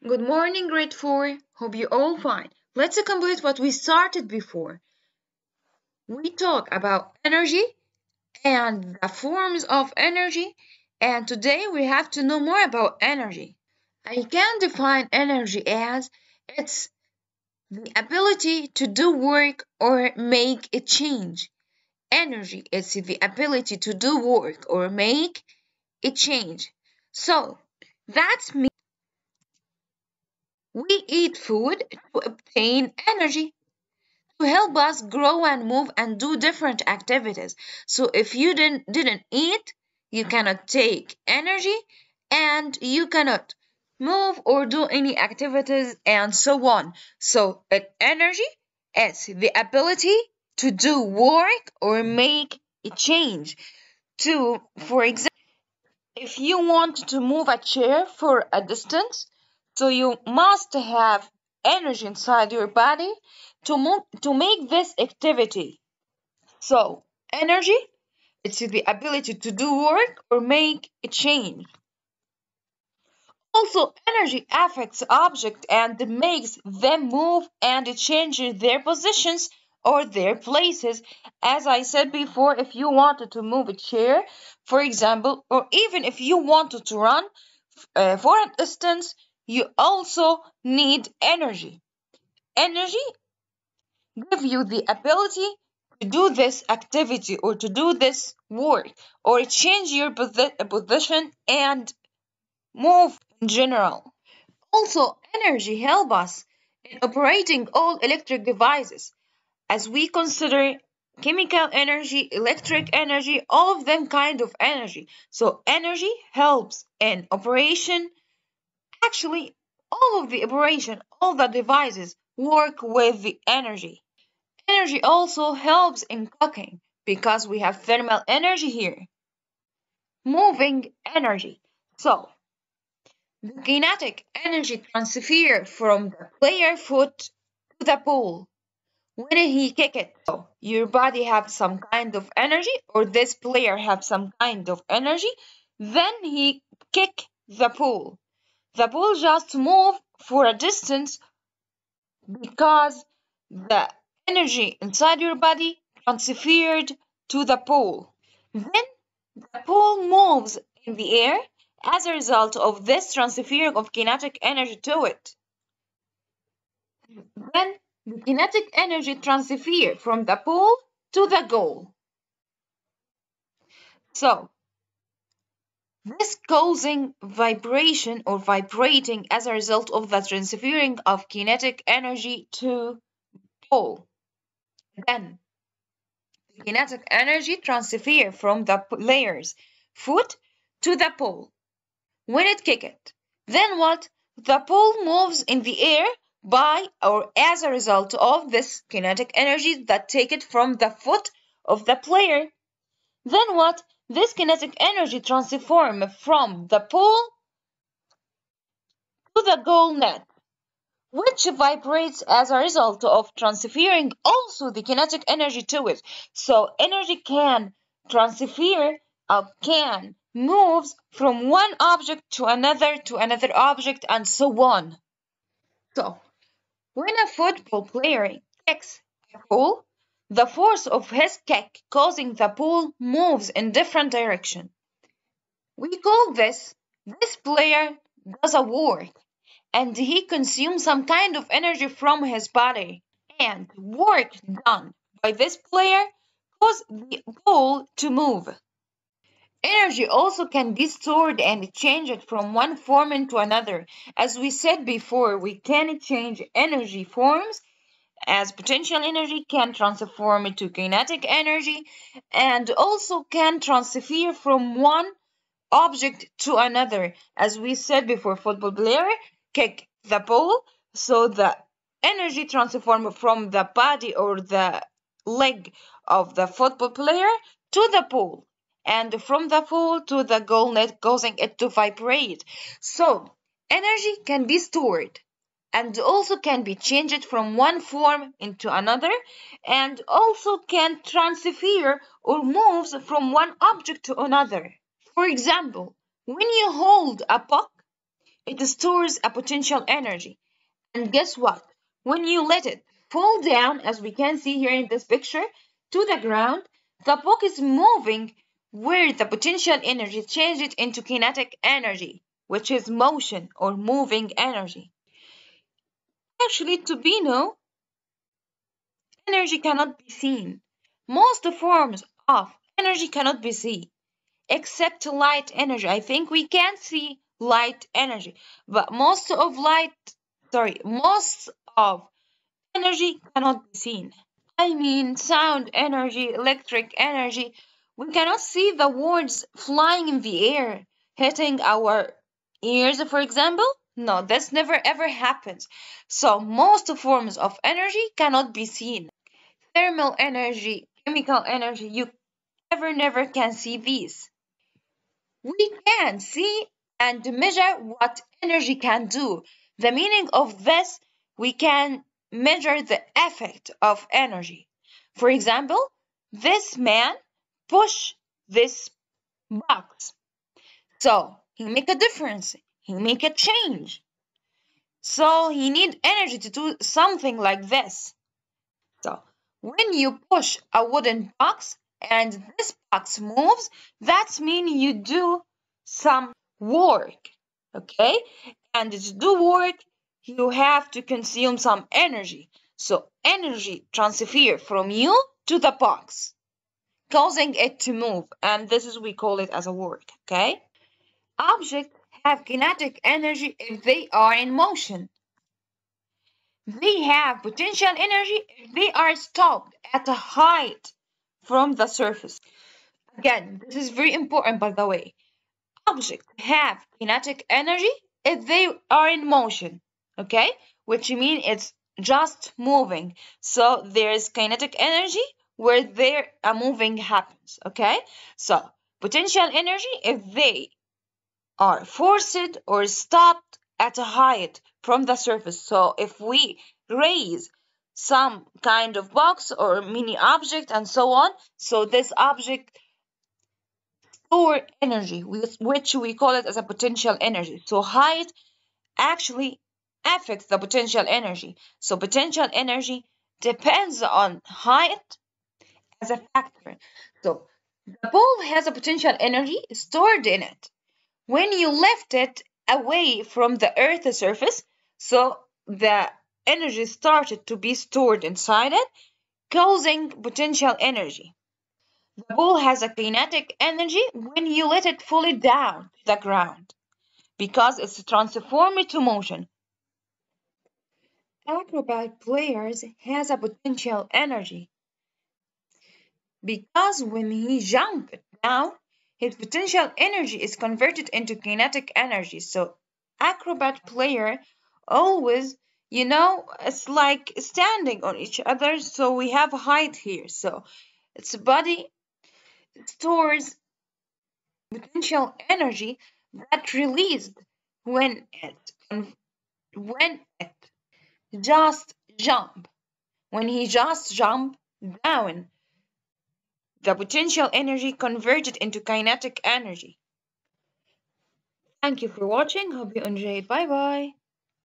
Good morning, grade 4. Hope you're all fine. Let's complete what we started before. We talk about energy and the forms of energy, and today we have to know more about energy. I can define energy as it's the ability to do work or make a change. Energy is the ability to do work or make a change. So, that's me. We eat food to obtain energy, to help us grow and move and do different activities. So if you didn't eat, you cannot take energy and you cannot move or do any activities and so on. So energy is the ability to do work or make a change. For example, if you want to move a chair for a distance, so you must have energy inside your body to make this activity. So energy, it's the ability to do work or make a change. Also, energy affects objects and makes them move and change their positions or their places. As I said before, if you wanted to move a chair, for example, or even if you wanted to run for a distance, you also need energy. Energy gives you the ability to do this activity or to do this work or change your position and move in general. Also, energy helps us in operating all electric devices as we consider chemical energy, electric energy, all of them kind of energy. So energy helps in operation. Actually, all of the operation, all the devices work with the energy. Energy also helps in cooking because we have thermal energy here. Moving energy. So the kinetic energy transfer from the player foot to the ball. When he kick it, so your body have some kind of energy, or this player have some kind of energy, then he kick the ball. The ball just move for a distance because the energy inside your body transferred to the ball. Then the ball moves in the air as a result of this transfer of kinetic energy to it. Then the kinetic energy transfer from the ball to the goal. So this causing vibration or vibrating as a result of the transferring of kinetic energy to ball. Then the kinetic energy transfer from the player's foot to the ball. When it kick it, then what? The ball moves in the air by or as a result of this kinetic energy that take it from the foot of the player. Then what? This kinetic energy transform from the ball to the goal net, which vibrates as a result of transferring also the kinetic energy to it. So energy can transfer or can moves from one object to another object and so on. So when a football player kicks a ball, the force of his kick causing the ball moves in different direction. We call this player does a work and he consumes some kind of energy from his body. And work done by this player causes the ball to move. Energy also can be stored and changed from one form into another. As we said before, we can change energy forms as potential energy can transform into kinetic energy and also can transfer from one object to another. As we said before, football player kick the ball, so the energy transform from the body or the leg of the football player to the ball and from the ball to the goal net causing it to vibrate. So energy can be stored and also can be changed from one form into another and also can transfer or moves from one object to another. For example, when you hold a puck, it stores a potential energy. And guess what? When you let it fall down, as we can see here in this picture, to the ground, the book is moving where the potential energy changes into kinetic energy, which is motion or moving energy. Actually, to be know, energy cannot be seen. Most forms of energy cannot be seen, except light energy. I think we can see light energy, but most of energy cannot be seen. I mean, sound energy, electric energy. We cannot see the words flying in the air, hitting our ears, for example. No, this never ever happens. So, most forms of energy cannot be seen. Thermal energy, chemical energy, you never can see these. We can see and measure what energy can do. The meaning of this, we can measure the effect of energy. For example, this man push this box. So he make a difference. He make a change. So he need energy to do something like this. So when you push a wooden box and this box moves, that means you do some work, okay? And to do work, you have to consume some energy. So energy transfer from you to the box, causing it to move. And this is we call it as a work, okay? Objects have kinetic energy if they are in motion. They have potential energy if they are stopped at a height from the surface. Again, this is very important by the way. Objects have kinetic energy if they are in motion, okay? Which means it's just moving. So there is kinetic energy where there a moving happens, okay? So potential energy if they are forced or stopped at a height from the surface. So if we raise some kind of box or mini object and so on, so this object store energy, which we call it as a potential energy. So height actually affects the potential energy. So potential energy depends on height as a factor. So the ball has a potential energy stored in it. When you lift it away from the Earth's surface, so the energy started to be stored inside it, causing potential energy. The ball has a kinetic energy when you let it fall down to the ground because it's transformed to motion. Acrobat players has a potential energy because when he jumped down, his potential energy is converted into kinetic energy. So acrobat player always, it's like standing on each other. So we have height here. So its body stores potential energy that released when it just jump. When he just jump down, the potential energy converted into kinetic energy. Thank you for watching. Hope you enjoyed. Bye bye.